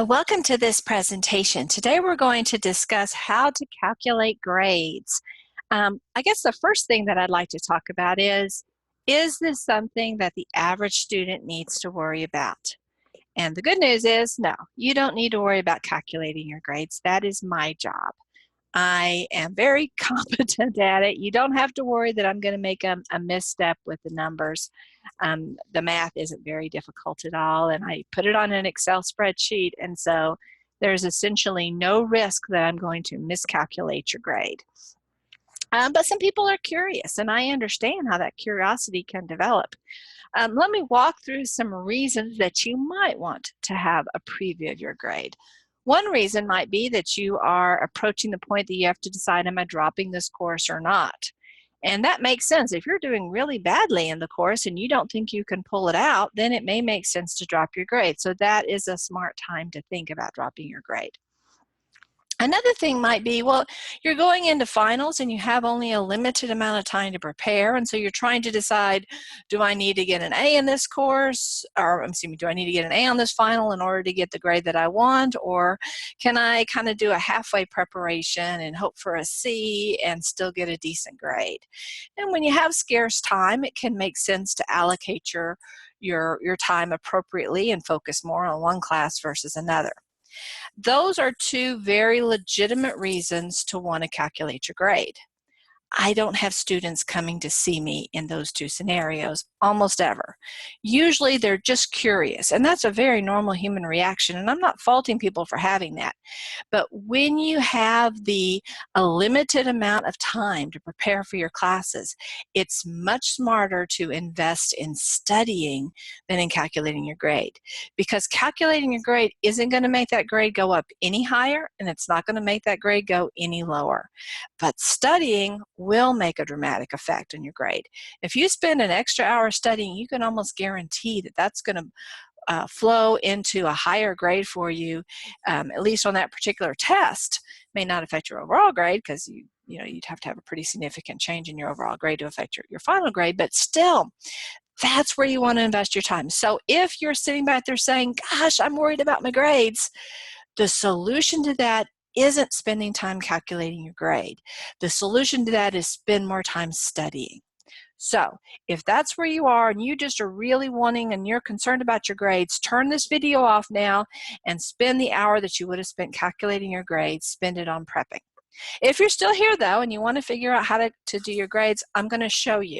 Welcome to this presentation. Today we're going to discuss how to calculate grades. I guess the first thing that I'd like to talk about is this something that the average student needs to worry about? And the good news is, no, you don't need to worry about calculating your grades. That is my job. I am very competent at it. You don't have to worry that I'm going to make a misstep with the numbers. The math isn't very difficult at all, and I put it on an Excel spreadsheet, and so there's essentially no risk that I'm going to miscalculate your grade. But some people are curious, and I understand how that curiosity can develop. Let me walk through some reasons that you might want to have a preview of your grade. One reason might be that you are approaching the point that you have to decide, am I dropping this course or not? And that makes sense. If you're doing really badly in the course and you don't think you can pull it out, then it may make sense to drop your grade. So that is a smart time to think about dropping your grade. Another thing might be, well, you're going into finals and you have only a limited amount of time to prepare, and so you're trying to decide, do I need to get an A in this course, or excuse me, do I need to get an A on this final in order to get the grade that I want, or can I kind of do a halfway preparation and hope for a C and still get a decent grade? And when you have scarce time, it can make sense to allocate your time appropriately and focus more on one class versus another. Those are two very legitimate reasons to want to calculate your grade. I don't have students coming to see me in those two scenarios almost ever. Usually they're just curious, and that's a very normal human reaction, and I'm not faulting people for having that. But when you have a limited amount of time to prepare for your classes, it's much smarter to invest in studying than in calculating your grade. Because calculating your grade isn't going to make that grade go up any higher, and it's not going to make that grade go any lower. But studying will make a dramatic effect on your grade. If you spend an extra hour studying, you can almost guarantee that that's going to flow into a higher grade for you, at least on that particular test. May not affect your overall grade because you'd have to have a pretty significant change in your overall grade to affect your final grade, but still, that's where you want to invest your time. So if you're sitting back there saying, gosh, I'm worried about my grades, the solution to that isn't spending time calculating your grade. The solution to that is spend more time studying. So if that's where you are and you just are really wanting and you're concerned about your grades, turn this video off now and spend the hour that you would have spent calculating your grades, spend it on prepping. If you're still here though and you want to figure out how to do your grades, I'm going to show you.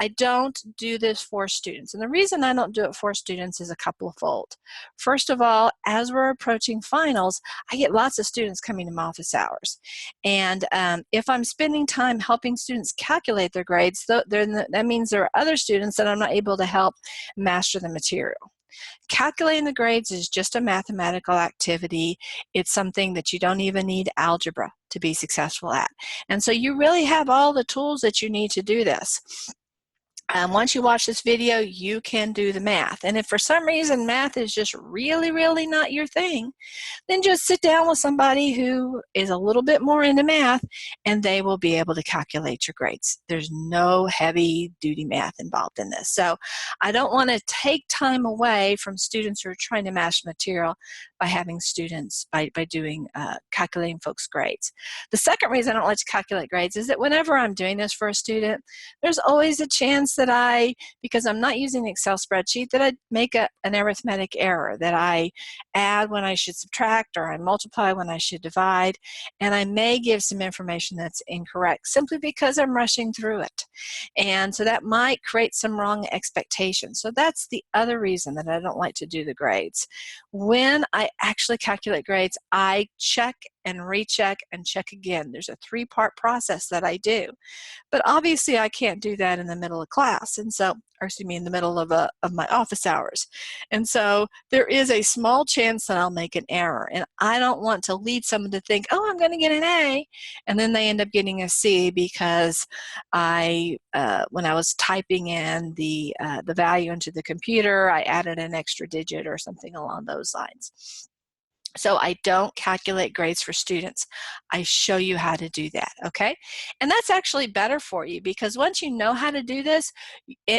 I don't do this for students, and the reason I don't do it for students is a couple of fold. First of all, as we're approaching finals, I get lots of students coming to my office hours, and if I'm spending time helping students calculate their grades, that means there are other students that I'm not able to help master the material. Calculating the grades is just a mathematical activity. It's something that you don't even need algebra to be successful at. And so you really have all the tools that you need to do this. Once you watch this video, you can do the math. And if for some reason math is just really, really not your thing, then just sit down with somebody who is a little bit more into math and they will be able to calculate your grades. There's no heavy duty math involved in this. So I don't want to take time away from students who are trying to master material by having students, by doing calculating folks' grades. The second reason I don't like to calculate grades is that whenever I'm doing this for a student, there's always a chance that because I'm not using the Excel spreadsheet, that I make an arithmetic error, that I add when I should subtract or I multiply when I should divide, and I may give some information that's incorrect simply because I'm rushing through it. And so that might create some wrong expectations. So that's the other reason that I don't like to do the grades. When I actually calculate grades, I check and recheck and check again. There's a three-part process that I do. But obviously I can't do that in the middle of class, and so, or excuse me, in the middle of my office hours. And so there is a small chance that I'll make an error, and I don't want to lead someone to think, oh, I'm going to get an A, and then they end up getting a C because when I was typing in the value into the computer, I added an extra digit or something along those lines. So I don't calculate grades for students. I show you how to do that, okay? And that's actually better for you because once you know how to do this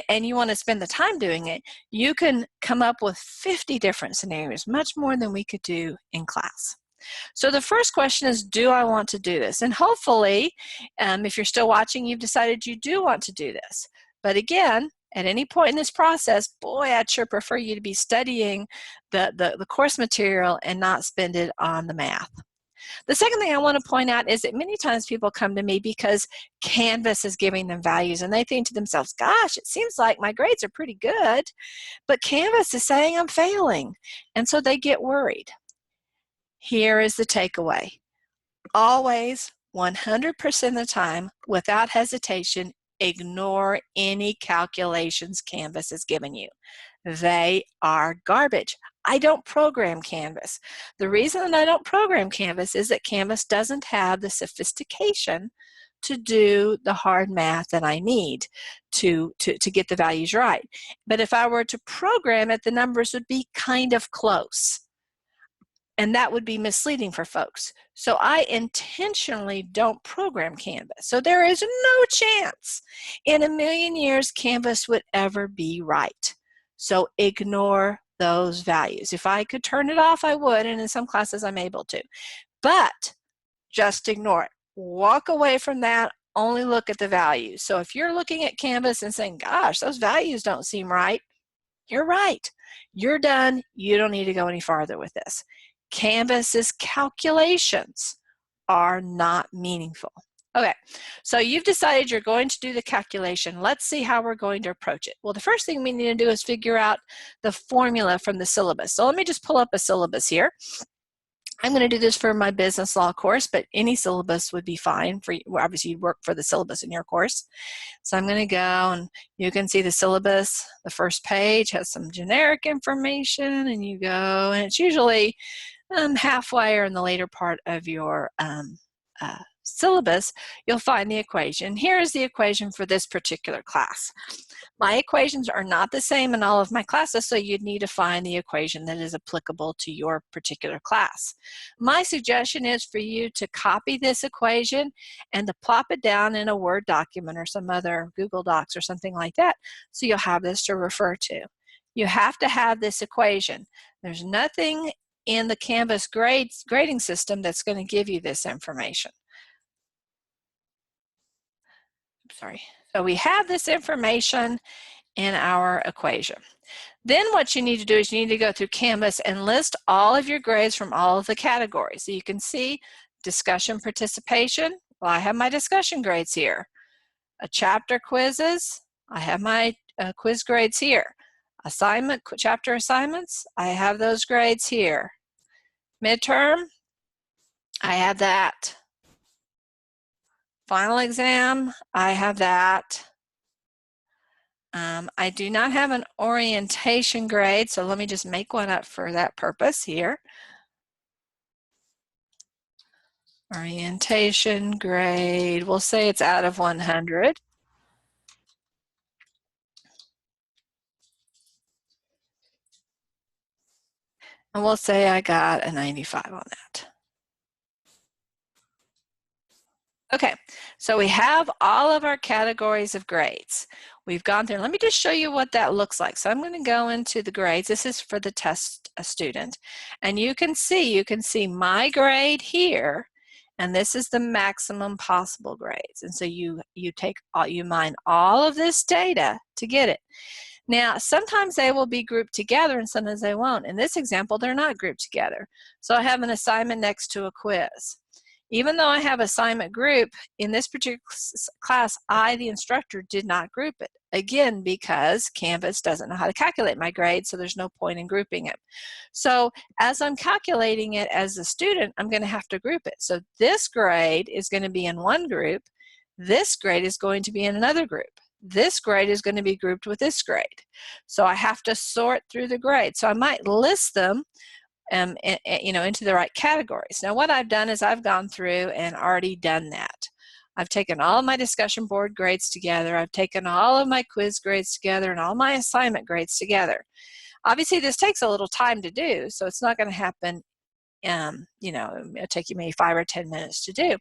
and you want to spend the time doing it, you can come up with 50 different scenarios, much more than we could do in class. So the first question is, do I want to do this? And hopefully, if you're still watching, you've decided you do want to do this. But again, at any point in this process, boy, I'd sure prefer you to be studying the course material and not spend it on the math. The second thing I want to point out is that many times people come to me because Canvas is giving them values and they think to themselves, gosh, it seems like my grades are pretty good, but Canvas is saying I'm failing. And so they get worried. Here is the takeaway. Always, 100% of the time, without hesitation, ignore any calculations Canvas has given you. They are garbage. I don't program Canvas. The reason that I don't program Canvas is that Canvas doesn't have the sophistication to do the hard math that I need to get the values right. But if I were to program it, the numbers would be kind of close. And that would be misleading for folks. So I intentionally don't program Canvas. So there is no chance in a million years Canvas would ever be right. So ignore those values. If I could turn it off, I would, and in some classes I'm able to. But just ignore it. Walk away from that, only look at the values. So if you're looking at Canvas and saying, gosh, those values don't seem right, you're right. You're done. You don't need to go any farther with this. Canvas's calculations are not meaningful. Okay, so you've decided you're going to do the calculation. Let's see how we're going to approach it. Well, the first thing we need to do is figure out the formula from the syllabus. So let me just pull up a syllabus here. I'm going to do this for my business law course, but any syllabus would be fine for you. Well, obviously, you'd work for the syllabus in your course. So I'm going to go, and you can see the syllabus. The first page has some generic information, and you go, and it's usually halfway or in the later part of your syllabus, you'll find the equation. Here is the equation for this particular class. My equations are not the same in all of my classes, so you'd need to find the equation that is applicable to your particular class. My suggestion is for you to copy this equation and to plop it down in a Word document or some other Google Docs or something like that, so you'll have this to refer to. You have to have this equation. There's nothing in the Canvas grading system that's going to give you this information. Sorry. So we have this information in our equation. Then what you need to do is you need to go through Canvas and list all of your grades from all of the categories. So you can see discussion participation. Well, I have my discussion grades here. Chapter quizzes, I have my quiz grades here. Chapter assignments, I have those grades here. Midterm, I have that. Final exam, I have that. I do not have an orientation grade, so let me just make one up for that purpose here. Orientation grade, we'll say it's out of 100. And we'll say I got a 95 on that. Okay, so we have all of our categories of grades. We've gone through, let me just show you what that looks like. So I'm going to go into the grades. This is for the test student. And you can see my grade here, and this is the maximum possible grades. And so you mine all of this data to get it. Now, sometimes they will be grouped together and sometimes they won't. In this example, they're not grouped together. So I have an assignment next to a quiz. Even though I have assignment group, in this particular class, I, the instructor, did not group it. Again, because Canvas doesn't know how to calculate my grade, so there's no point in grouping it. So as I'm calculating it as a student, I'm going to have to group it. So this grade is going to be in one group. This grade is going to be in another group. This grade is going to be grouped with this grade. So I have to sort through the grades. So I might list them into the right categories. Now what I've done is I've gone through and already done that. I've taken all of my discussion board grades together. I've taken all of my quiz grades together and all my assignment grades together. Obviously this takes a little time to do, so it's not going to happen You know, it'll take you maybe 5 or 10 minutes to do,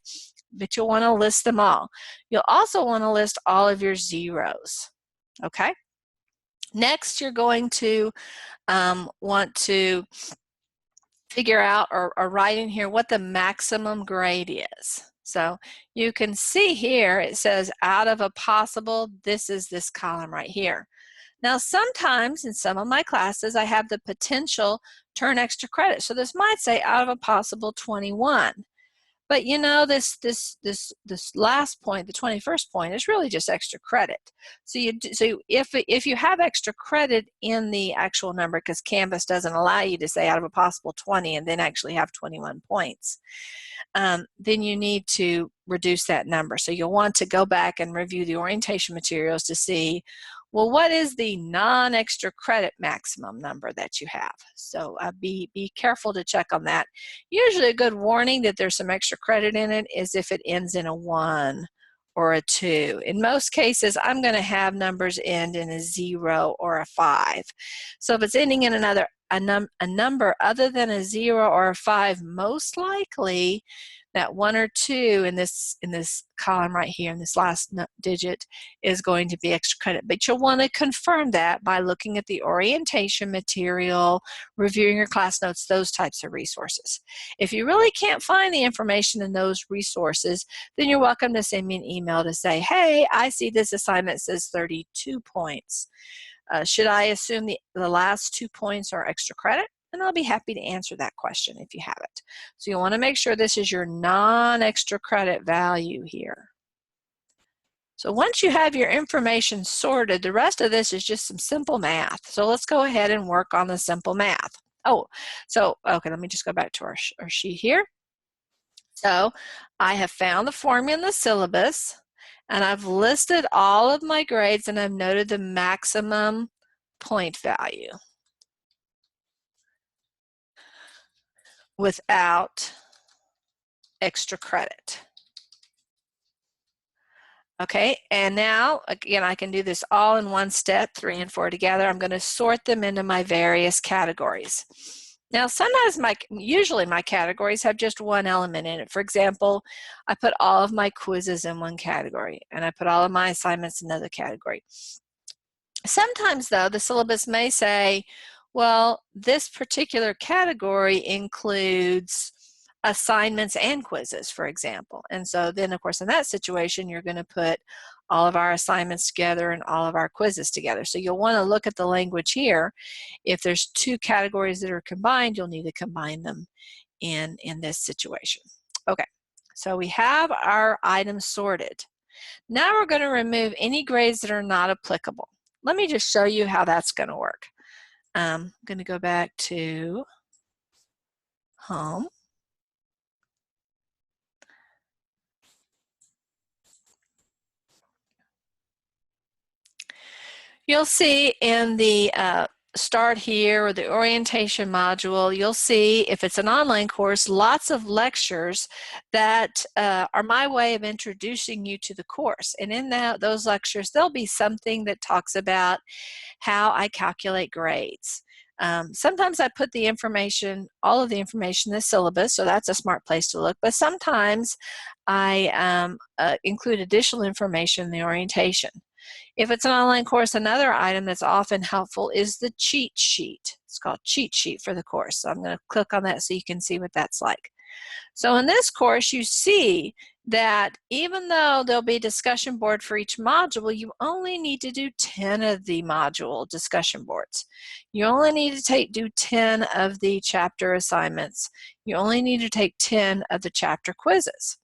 but you'll want to list them all. You'll also want to list all of your zeros. Okay. Next, you're going to want to figure out or write in here what the maximum grade is. So you can see here it says out of a possible, this is this column right here. Now sometimes in some of my classes I have the potential to earn extra credit. So this might say out of a possible 21. But you know, this last point, the 21st point, is really just extra credit. So if you have extra credit in the actual number, because Canvas doesn't allow you to say out of a possible 20 and then actually have 21 points, then you need to reduce that number. So you'll want to go back and review the orientation materials to see, well, what is the non-extra credit maximum number that you have? So be careful to check on that. Usually a good warning that there's some extra credit in it is if it ends in a 1 or a 2. In most cases, I'm going to have numbers end in a 0 or a 5. So if it's ending in a number other than a 0 or a 5, most likely that 1 or 2 in this column right here in this last digit is going to be extra credit. But you'll want to confirm that by looking at the orientation material, reviewing your class notes, those types of resources. If you really can't find the information in those resources, then you're welcome to send me an email to say, hey, I see this assignment says 32 points. Should I assume the last 2 points are extra credit? And I'll be happy to answer that question if you have it. So you want to make sure this is your non-extra credit value here. So once you have your information sorted, the rest of this is just some simple math. So let's go ahead and work on the simple math. Oh, so, okay, let me just go back to our sheet here. So I have found the formula in the syllabus, and I've listed all of my grades, and I've noted the maximum point value without extra credit. Okay, and now, again, I can do this all in one step, 3 and 4 together. I'm going to sort them into my various categories. Now, sometimes usually my categories have just one element in it. For example, I put all of my quizzes in one category, and I put all of my assignments in another category. Sometimes, though, the syllabus may say, well, this particular category includes assignments and quizzes, for example. And so then, of course, in that situation, you're going to put all of our assignments together and all of our quizzes together. So you'll want to look at the language here. If there's 2 categories that are combined, you'll need to combine them in this situation. Okay, so we have our items sorted. Now we're going to remove any grades that are not applicable. Let me just show you how that's going to work. I'm going to go back to home. You'll see in the start here or the orientation module, you'll see if it's an online course, lots of lectures that are my way of introducing you to the course. And in those lectures, there'll be something that talks about how I calculate grades. Sometimes I put the information, all of the information in the syllabus, so that's a smart place to look, but sometimes I include additional information in the orientation. If it's an online course, another item that's often helpful is the cheat sheet. It's called cheat sheet for the course. So I'm going to click on that so you can see what that's like. So in this course, you see that even though there'll be a discussion board for each module, you only need to do 10 of the module discussion boards. You only need to do 10 of the chapter assignments. You only need to take 10 of the chapter quizzes.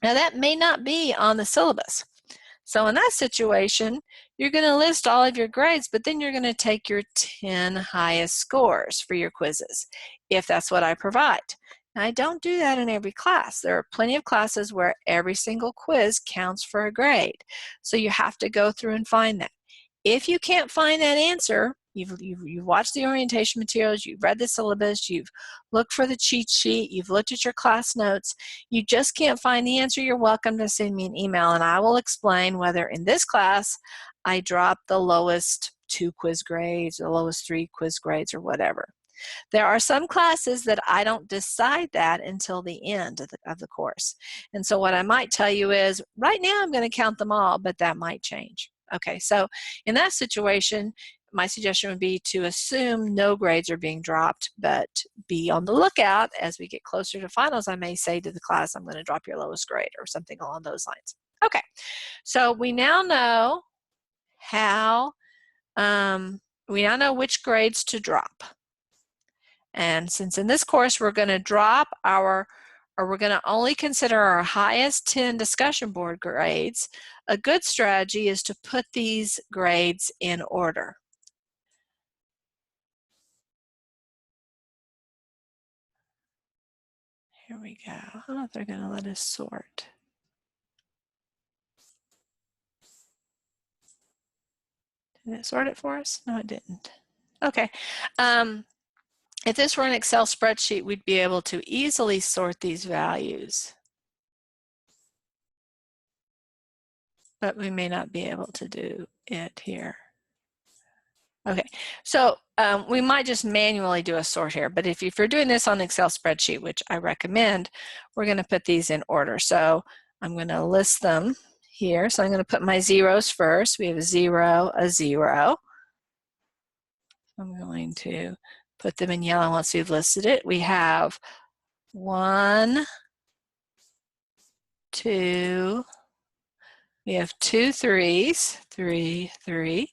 Now that may not be on the syllabus. So in that situation, you're going to list all of your grades, but then you're going to take your 10 highest scores for your quizzes, if that's what I provide. Now, I don't do that in every class. There are plenty of classes where every single quiz counts for a grade. So you have to go through and find that. If you can't find that answer, you've watched the orientation materials, you've read the syllabus, you've looked for the cheat sheet, you've looked at your class notes, you just can't find the answer, you're welcome to send me an email and I will explain whether in this class I dropped the lowest 2 quiz grades or the lowest 3 quiz grades or whatever. There are some classes that I don't decide that until the end of the course. And so what I might tell you is, right now I'm going to count them all, but that might change. Okay, so in that situation, my suggestion would be to assume no grades are being dropped, but be on the lookout as we get closer to finals. I may say to the class, I'm going to drop your lowest grade or something along those lines. Okay, so we now know how, we now know which grades to drop. And since in this course we're going to drop our, or we're going to only consider our highest 10 discussion board grades, a good strategy is to put these grades in order. Here we go. I don't know if they're going to let us sort. Did it sort it for us? No, it didn't. Okay. If this were an Excel spreadsheet, we'd be able to easily sort these values. But we may not be able to do it here. Okay, so we might just manually do a sort here, but if you're doing this on an Excel spreadsheet, which I recommend, we're going to put these in order. So I'm going to list them here. So I'm going to put my zeros first. We have a 0, a 0. I'm going to put them in yellow once we've listed it. We have 1, 2, we have 2 threes, 3, 3,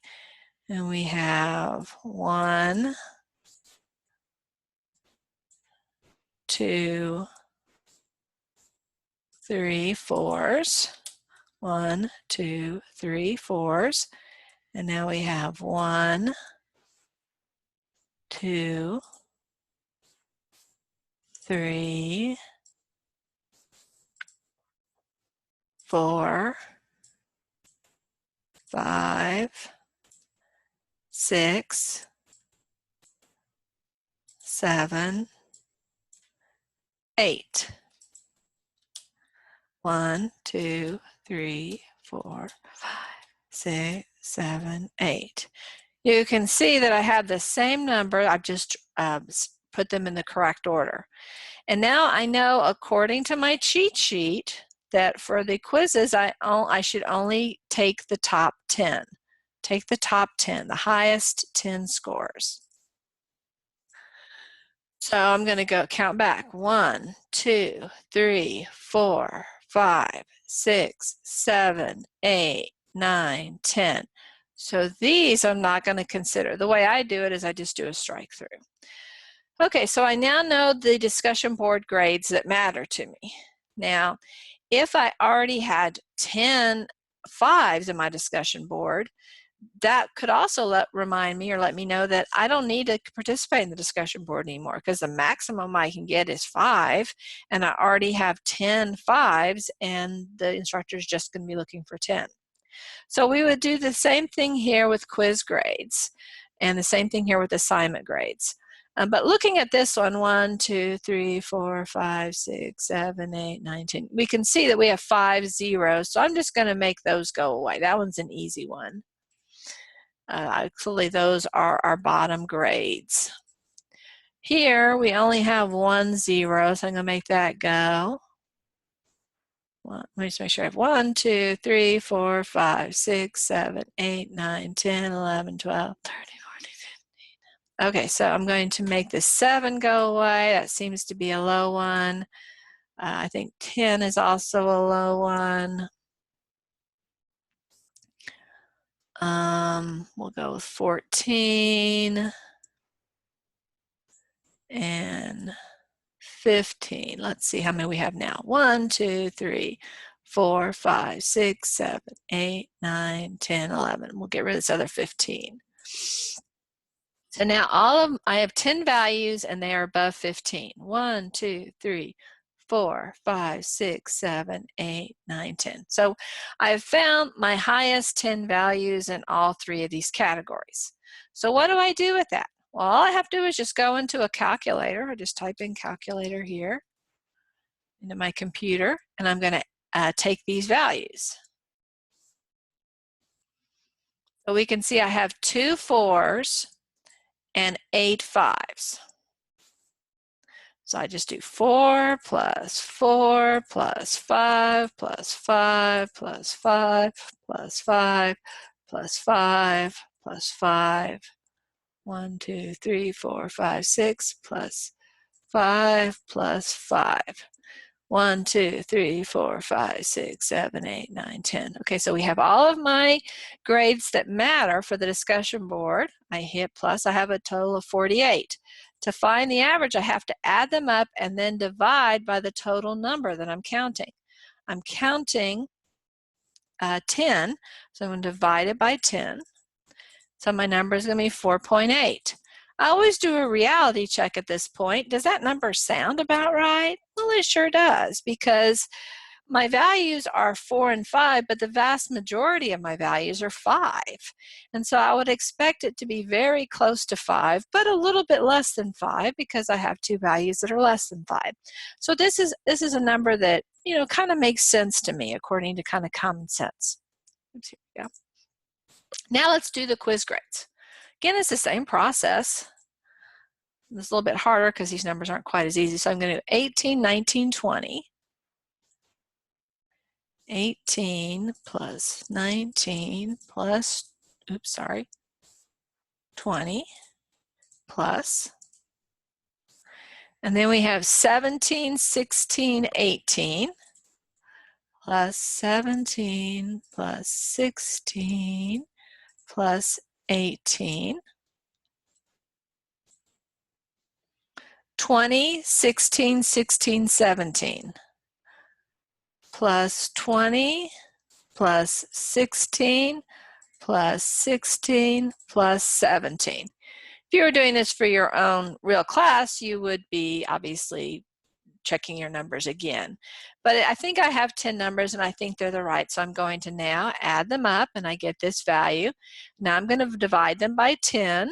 and we have 1, 2, 3 fours. 1, 2, 3 fours. And now we have 1, 2, 3, 4, 5, 6, 7, 8. 1, 2, 3, 4, 5, 6, 7, 8. You can see that I have the same number. I've just put them in the correct order. And now I know, according to my cheat sheet, that for the quizzes, I should only take the top 10. Take the top 10, the highest 10 scores. So I'm going to go count back. 1, 2, 3, 4, 5, 6, 7, 8, 9, 10. So these I'm not going to consider. The way I do it is I just do a strike through. Okay, so I now know the discussion board grades that matter to me. Now, if I already had 10 5s in my discussion board, that could also remind me or let me know that I don't need to participate in the discussion board anymore, because the maximum I can get is 5, and I already have 10 5s, and the instructor is just going to be looking for 10. So we would do the same thing here with quiz grades, and the same thing here with assignment grades. But looking at this one, 1, 2, 3, 4, 5, 6, 7, 8, 9, 10, we can see that we have 5 zeros, so I'm just going to make those go away. That one's an easy one. Actually, those are our bottom grades. Here, we only have 1 0, so I'm going to make that go. Let me just make sure I have 1, 2, 3, 4, 5, 6, 7, 8, 9, 10, 11, 12, 13, 14, 15. Okay, so I'm going to make the 7 go away. That seems to be a low one. I think 10 is also a low one. We'll go with 14 and 15. Let's see how many we have now. 1, 2, 3, 4, 5, 6, 7, 8, 9, 10, 11. We'll get rid of this other 15. So now I have 10 values and they are above 15. 1, 2, 3, 4, 5, 6, 7, 8, 9, 10. So I've found my highest 10 values in all 3 of these categories. So what do I do with that? Well, all I have to do is just go into a calculator. I just type in calculator here into my computer, and I'm going to take these values. So we can see I have 2 4s and 8 5s. So I just do 4 plus 4 plus 5 plus 5 plus 5 plus 5 plus 5 plus 5. 1, 2, 3, 4, 5, 6 plus 5 plus 5. 1, 2, 3, 4, 5, 6, 7, 8, 9, 10. Okay, so we have all of my grades that matter for the discussion board. I hit plus, I have a total of 48. To find the average, I have to add them up and then divide by the total number that I'm counting. I'm counting 10, so I'm going to divide it by 10. So my number is going to be 4.8. I always do a reality check at this point. Does that number sound about right? Well, it sure does, because my values are 4 and 5, but the vast majority of my values are 5. And so I would expect it to be very close to 5, but a little bit less than 5 because I have two values that are less than 5. So this is a number that, kind of makes sense to me according to kind of common sense. Oops, here we go. Now let's do the quiz grades. Again, it's the same process. It's a little bit harder because these numbers aren't quite as easy. So I'm going to do 18, 19, 20. 18 plus 19 plus, 20 plus, and then we have 17, 16, 18 plus 17 plus 16 plus 18. 20, 16, 16, 17 plus 20 plus 16 plus 16 plus 17. If you were doing this for your own real class, you would be obviously checking your numbers again. But I think I have 10 numbers and I think they're the right, so I'm going to now add them up and I get this value. Now I'm going to divide them by 10.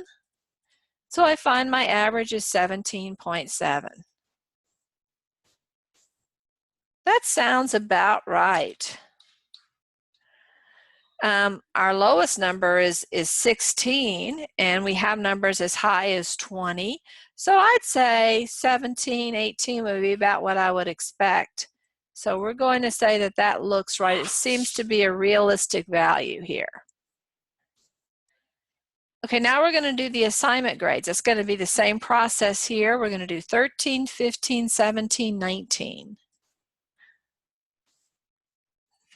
So I find my average is 17.7. That sounds about right. Our lowest number is 16, and we have numbers as high as 20. So I'd say 17, 18 would be about what I would expect. So we're going to say that that looks right. It seems to be a realistic value here. Okay, now we're going to do the assignment grades. It's going to be the same process here. We're going to do 13, 15, 17, 19.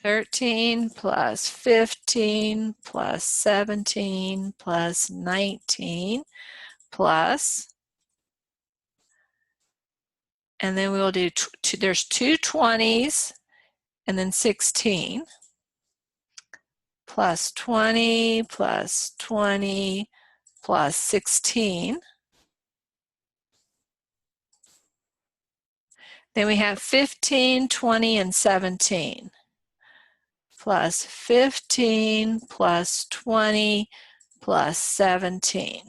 13 plus 15 plus 17 plus 19 plus, and then we will do, there's two 20s and then 16 plus 20 plus 20 plus 16. Then we have 15, 20, and 17. Plus 15 plus 20 plus 17.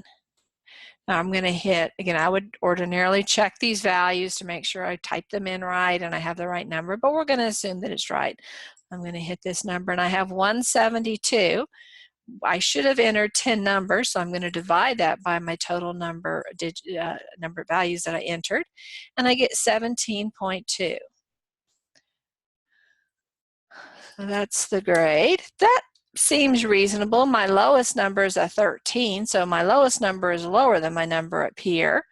Now I'm going to hit, again, I would ordinarily check these values to make sure I type them in right and I have the right number, but we're going to assume that it's right. I'm going to hit this number and I have 172. I should have entered 10 numbers, so I'm going to divide that by my total number of values that I entered, and I get 17.2. So that's the grade. That seems reasonable. My lowest number is a 13, so my lowest number is lower than my number up here,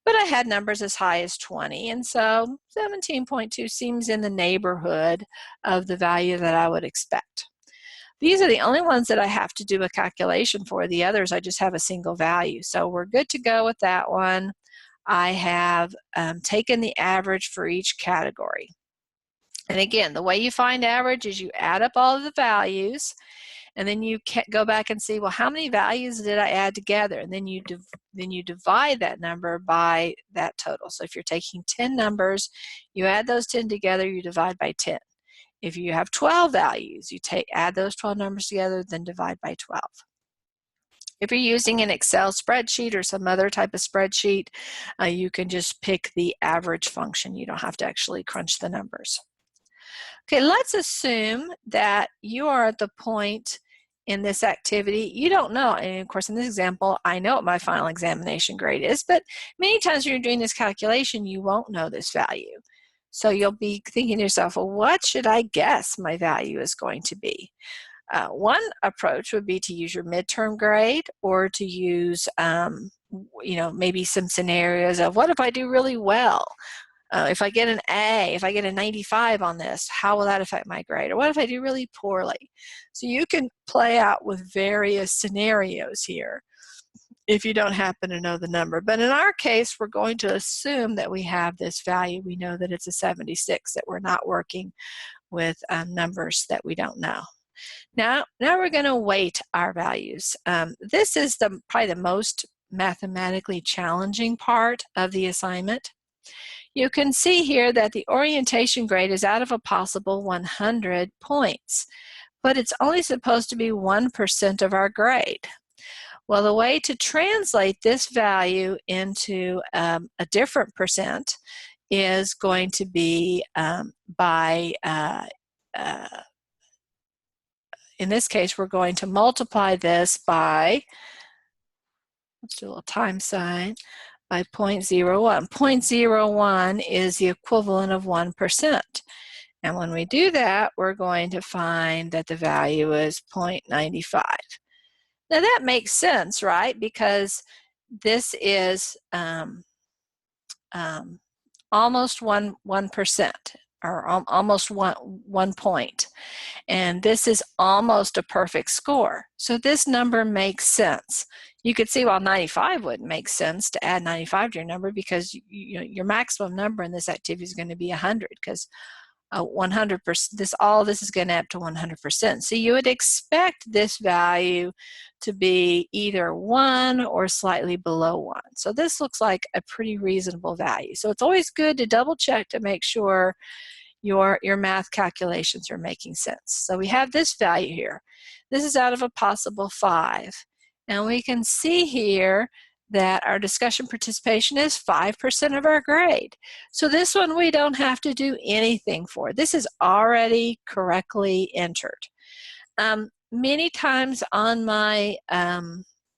but I had numbers as high as 20, and so 17.2 seems in the neighborhood of the value that I would expect. These are the only ones that I have to do a calculation for. The others I just have a single value, so we're good to go with that one. I have taken the average for each category. And again, the way you find average is you add up all of the values, and then you go back and see, well, how many values did I add together? And then you divide that number by that total. So if you're taking 10 numbers, you add those 10 together, you divide by 10. If you have 12 values, you add those 12 numbers together, then divide by 12. If you're using an Excel spreadsheet or some other type of spreadsheet, you can just pick the average function. You don't have to actually crunch the numbers. Okay, let's assume that you are at the point in this activity, you don't know. And of course, in this example, I know what my final examination grade is, but many times when you're doing this calculation, you won't know this value. So you'll be thinking to yourself, well, what should I guess my value is going to be? One approach would be to use your midterm grade, or to use, maybe some scenarios of, what if I do really well? If I get an A, if I get a 95 on this, how will that affect my grade? Or what if I do really poorly? So you can play out with various scenarios here if you don't happen to know the number. But in our case, we're going to assume that we have this value. We know that it's a 76, that we're not working with numbers that we don't know. Now we're going to weight our values. This is probably the most mathematically challenging part of the assignment. You can see here that the orientation grade is out of a possible 100 points, but it's only supposed to be 1% of our grade. Well, the way to translate this value into a different percent is going to be in this case, we're going to multiply this by, let's do a little time sign, by 0.01. 0.01 is the equivalent of 1%. And when we do that, we're going to find that the value is 0.95. Now that makes sense, right? Because this is almost 1%, or almost 1 point. And this is almost a perfect score. So this number makes sense. You could see, well, 95 wouldn't make sense to add 95 to your number, because your maximum number in this activity is going to be 100, because 100%, all this is going to add up to 100%. So you would expect this value to be either 1 or slightly below 1. So this looks like a pretty reasonable value. So it's always good to double check to make sure your math calculations are making sense. So we have this value here. This is out of a possible 5. And we can see here that our discussion participation is 5% of our grade. So this one we don't have to do anything for. This is already correctly entered. Many times on my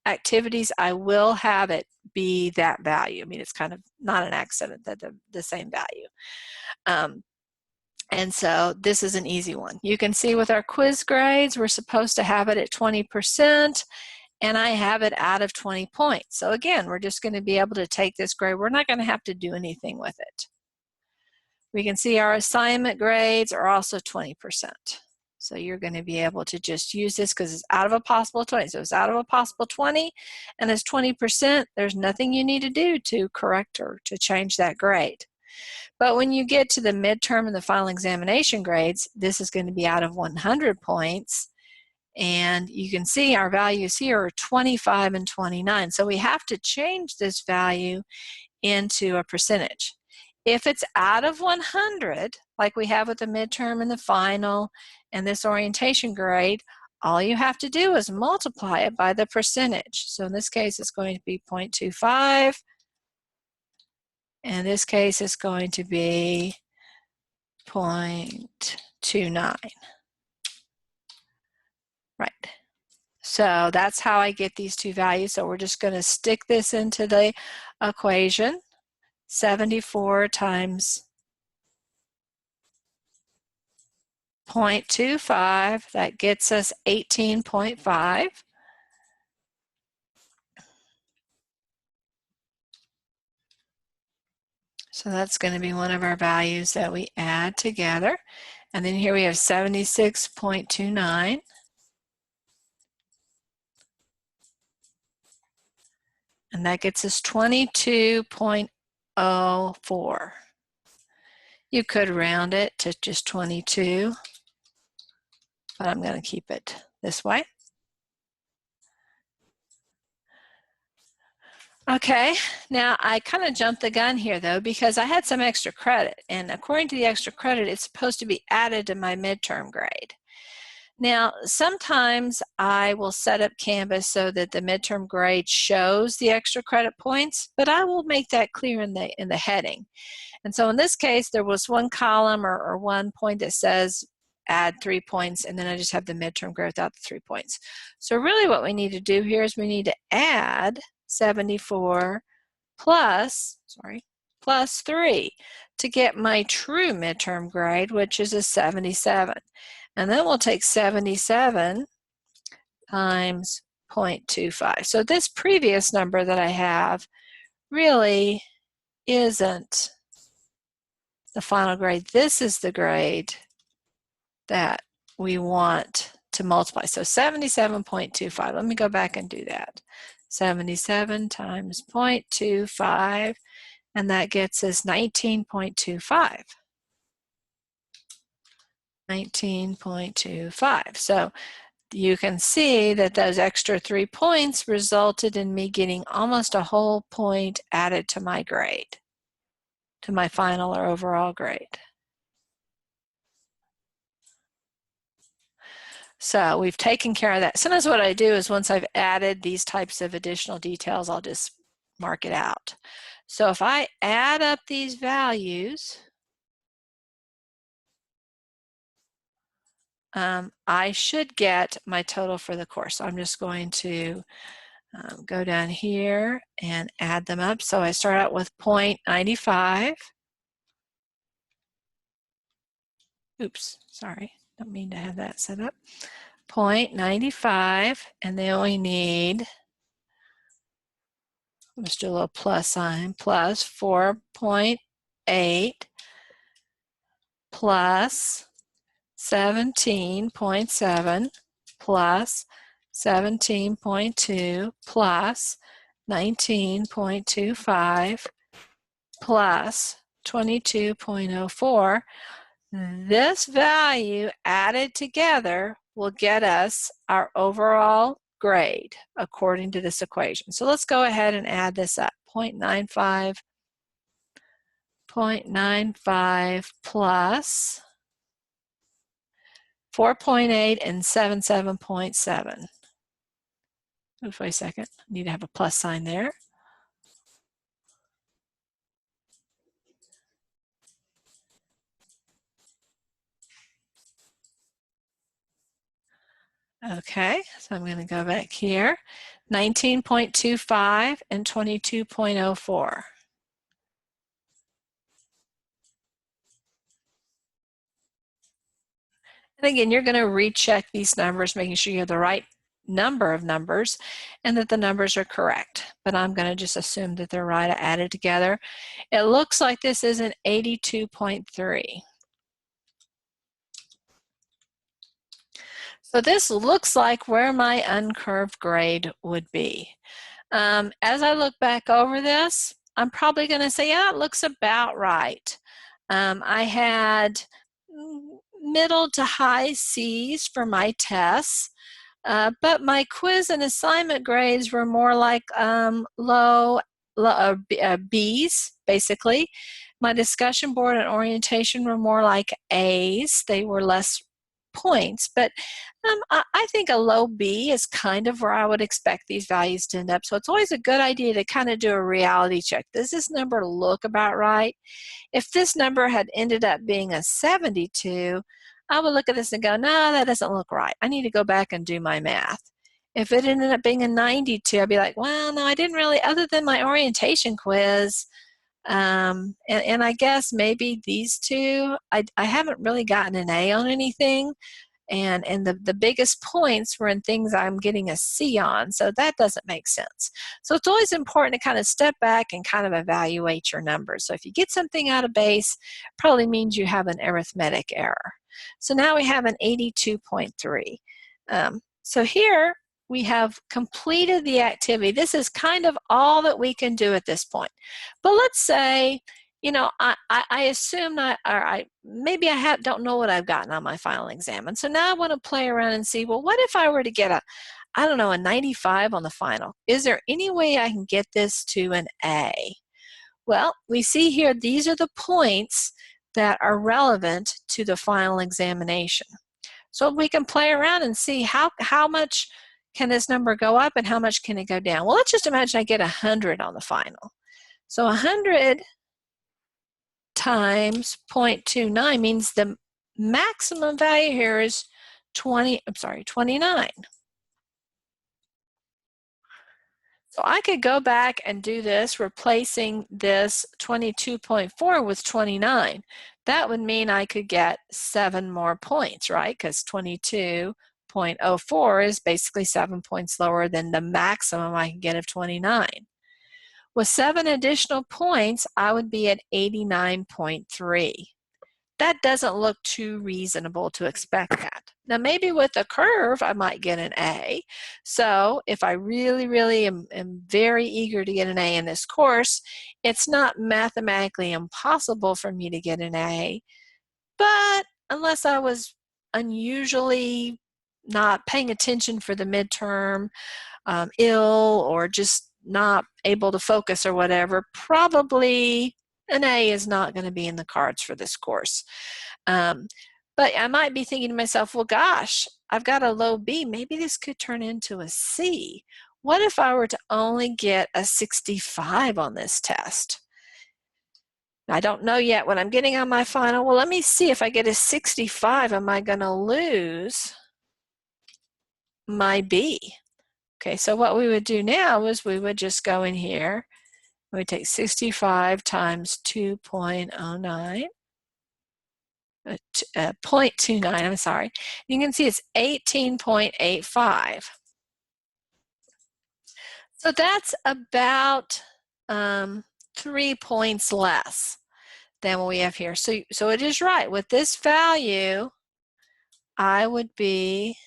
activities, I will have it be that value. I mean, it's kind of not an accident that the same value. And so this is an easy one. You can see with our quiz grades, we're supposed to have it at 20, and I have it out of 20 points. So again, we're just going to be able to take this grade. We're not going to have to do anything with it. We can see our assignment grades are also 20%. So you're going to be able to just use this because it's out of a possible 20. So it's out of a possible 20, and it's 20%. There's nothing you need to do to correct or to change that grade. But when you get to the midterm and the final examination grades, this is going to be out of 100 points. And you can see our values here are 25 and 29. So we have to change this value into a percentage. If it's out of 100, like we have with the midterm and the final and this orientation grade, all you have to do is multiply it by the percentage. So in this case, it's going to be 0.25. In this case, it's going to be 0.29. Right. So that's how I get these two values. So we're just going to stick this into the equation. 74 times 0.25, that gets us 18.5. So that's going to be one of our values that we add together. And then here we have 76.29. And that gets us 22.04. You could round it to just 22, but I'm going to keep it this way. Okay, now I kind of jumped the gun here though, because I had some extra credit, and according to the extra credit, it's supposed to be added to my midterm grade. Now, sometimes I will set up Canvas so that the midterm grade shows the extra credit points, but I will make that clear in the heading. And so in this case, there was one column or one point that says add 3 points, and then I just have the midterm grade without the 3 points. So really what we need to do here is we need to add 74 plus 3 to get my true midterm grade, which is a 77. And then we'll take 77 times 0.25. So this previous number that I have really isn't the final grade. This is the grade that we want to multiply. So 77.25. Let me go back and do that. 77 times 0.25, and that gets us 19.25. 19.25. So you can see that those extra 3 points resulted in me getting almost a whole point added to my grade, to my final or overall grade. So we've taken care of that. Sometimes what I do is once I've added these types of additional details, I'll just mark it out. So if I add up these values, I should get my total for the course. So I'm just going to go down here and add them up. So I start out with 0.95. Oops, sorry, don't mean to have that set up. 0.95, and then we need, let's do a little plus sign, plus 4.8 plus 17.7 plus 17.2 plus 19.25 plus 22.04. This value added together will get us our overall grade according to this equation. So let's go ahead and add this up. 0.95 plus 4.8 and 77.7. Oops, wait a second. I need to have a plus sign there. Okay, so I'm going to go back here. 19.25 and 22.04. And again, you're going to recheck these numbers, making sure you have the right number of numbers and that the numbers are correct. But I'm going to just assume that they're right, added together. It looks like this is an 82.3. So this looks like where my uncurved grade would be. As I look back over this, I'm probably going to say, yeah, it looks about right. I had middle to high C's for my tests, but my quiz and assignment grades were more like low B's, basically. My discussion board and orientation were more like A's. They were less points, but I think a low B is kind of where I would expect these values to end up. So it's always a good idea to kind of do a reality check. Does this number look about right? If this number had ended up being a 72, I would look at this and go, no, that doesn't look right. I need to go back and do my math. If it ended up being a 92, I'd be like, well, no, I didn't really, other than my orientation quiz, and I guess maybe these two, I haven't really gotten an A on anything. And the biggest points were in things I'm getting a C on, so that doesn't make sense. So it's always important to kind of step back and kind of evaluate your numbers. So if you get something out of base, probably means you have an arithmetic error. So now we have an 82.3. So here we have completed the activity. This is kind of all that we can do at this point. But let's say, you know, I assume maybe I don't know what I've gotten on my final exam. And so now I want to play around and see, well, what if I were to get I don't know, a 95 on the final? Is there any way I can get this to an A? Well, we see here, these are the points that are relevant to the final examination. So we can play around and see how much can this number go up and how much can it go down. Well, let's just imagine I get 100 on the final. So 100 times 0.29 means the maximum value here is 29. So I could go back and do this, replacing this 22.4 with 29. That would mean I could get 7 more points, right? Because 22.04 is basically 7 points lower than the maximum I can get of 29. With 7 additional points, I would be at 89.3. That doesn't look too reasonable to expect that. Now maybe with a curve I might get an A. So if I really am very eager to get an A in this course, it's not mathematically impossible for me to get an A, but unless I was unusually not paying attention for the midterm, ill, or just not able to focus or whatever, probably an A is not going to be in the cards for this course. But I might be thinking to myself, well, gosh, I've got a low B. Maybe this could turn into a C. What if I were to only get a 65 on this test? I don't know yet what I'm getting on my final. Well, let me see. If I get a 65, am I going to lose my B? Okay, so what we would do now is we would just go in here. We take 65 times 2.09, 0.29, I'm sorry. You can see it's 18.85. So that's about 3 points less than what we have here. So it is right. With this value, I would be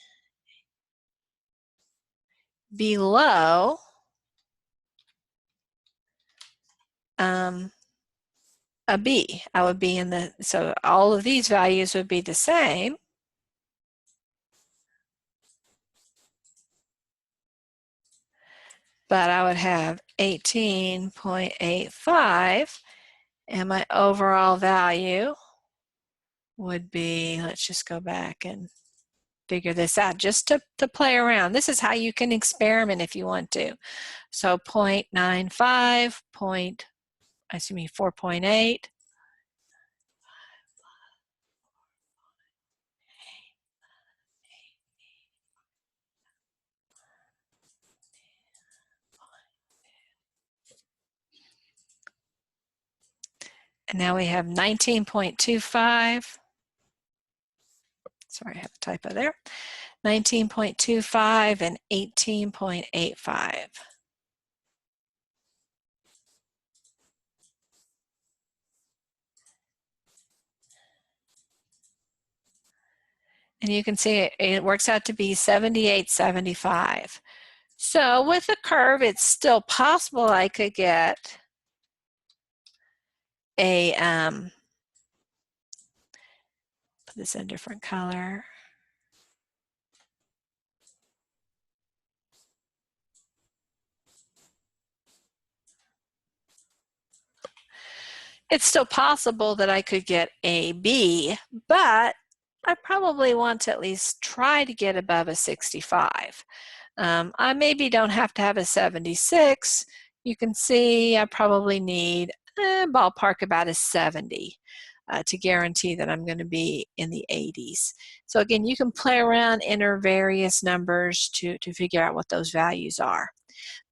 below a B. I would be in the, so all of these values would be the same. But I would have 18.85, and my overall value would be, let's just go back and figure this out just to play around. This is how you can experiment if you want to. So 0.95, 4.8, and now we have 19.25. Sorry, I have a typo there. 19.25 and 18.85. And you can see it works out to be 78.75. So with a curve, it's still possible I could get a, put this in a different color. It's still possible that I could get a B, but I probably want to at least try to get above a 65. I maybe don't have to have a 76. You can see I probably need ballpark about a 70 to guarantee that I'm going to be in the 80s. So again, you can play around, enter various numbers to figure out what those values are.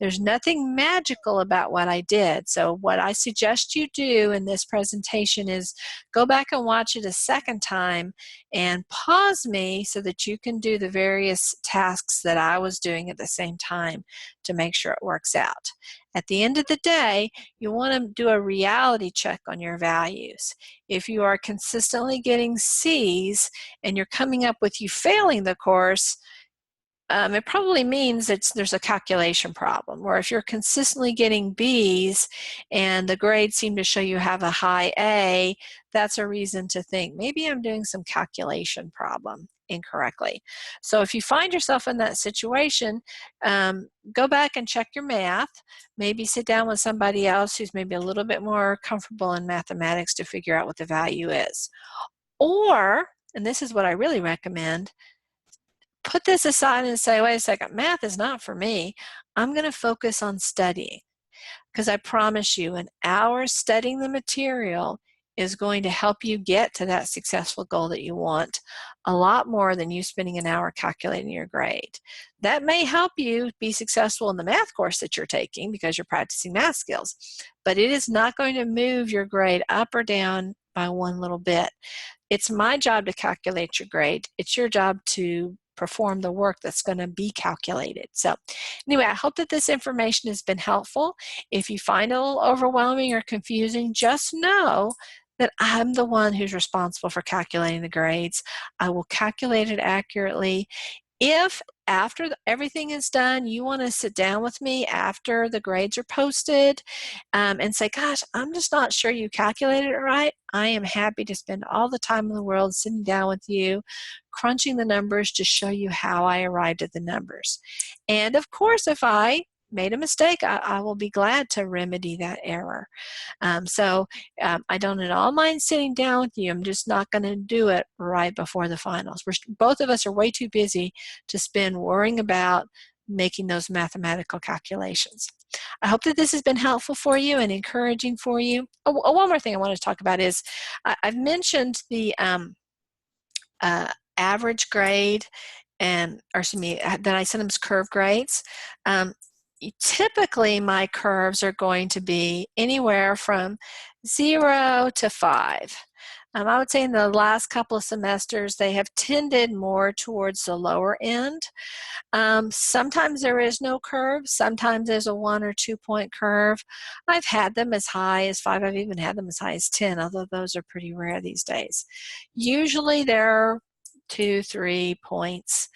There's nothing magical about what I did. So what I suggest you do in this presentation is go back and watch it a second time and pause me so that you can do the various tasks that I was doing at the same time to make sure it works out. At the end of the day, you want to do a reality check on your values. If you are consistently getting C's and you're coming up with you failing the course, it probably means that there's a calculation problem. Or if you're consistently getting B's and the grades seem to show you have a high A, that's a reason to think maybe I'm doing some calculation problem incorrectly. So if you find yourself in that situation, go back and check your math. Maybe sit down with somebody else who's maybe a little bit more comfortable in mathematics to figure out what the value is. Or, and this is what I really recommend, put this aside and say, wait a second, math is not for me. I'm going to focus on studying, because I promise you an hour studying the material is going to help you get to that successful goal that you want a lot more than you spending an hour calculating your grade. That may help you be successful in the math course that you're taking because you're practicing math skills, but it is not going to move your grade up or down by one little bit. It's my job to calculate your grade. It's your job to perform the work that's going to be calculated. So anyway, I hope that this information has been helpful. If you find it a little overwhelming or confusing, just know that I'm the one who's responsible for calculating the grades. I will calculate it accurately. If after everything is done, you want to sit down with me after the grades are posted and say, gosh, I'm just not sure you calculated it right, I am happy to spend all the time in the world sitting down with you, crunching the numbers to show you how I arrived at the numbers. And of course, if I made a mistake, I will be glad to remedy that error. I don't at all mind sitting down with you. I'm just not going to do it right before the finals. Both of us are way too busy to spend worrying about making those mathematical calculations. I hope that this has been helpful for you and encouraging for you. Oh, one more thing I want to talk about is I've mentioned the average grade and, or excuse me, that I sometimes curve grades. Typically my curves are going to be anywhere from 0 to 5. I would say in the last couple of semesters they have tended more towards the lower end. Sometimes there is no curve, sometimes there's a 1 or 2 point curve. I've had them as high as 5, I've even had them as high as 10, although those are pretty rare these days. Usually they're 2, 3 points.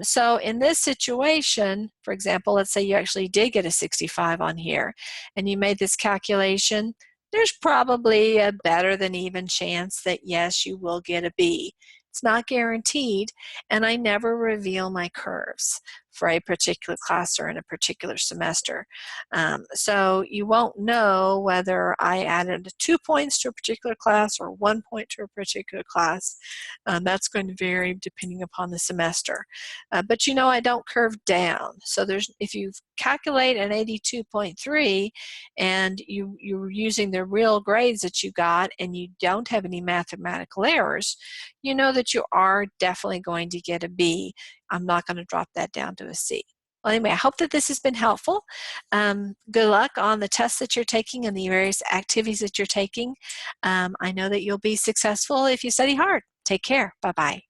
So in this situation, for example, let's say you actually did get a 65 on here and you made this calculation, there's probably a better than even chance that yes, you will get a B. It's not guaranteed, and I never reveal my curves for a particular class or in a particular semester. So you won't know whether I added 2 points to a particular class or 1 point to a particular class. That's going to vary depending upon the semester. But you know I don't curve down. So if you calculate an 82.3 and you're using the real grades that you got and you don't have any mathematical errors, you know that you are definitely going to get a B. I'm not going to drop that down to a C. Well, anyway, I hope that this has been helpful. Good luck on the tests that you're taking and the various activities that you're taking. I know that you'll be successful if you study hard. Take care. Bye-bye.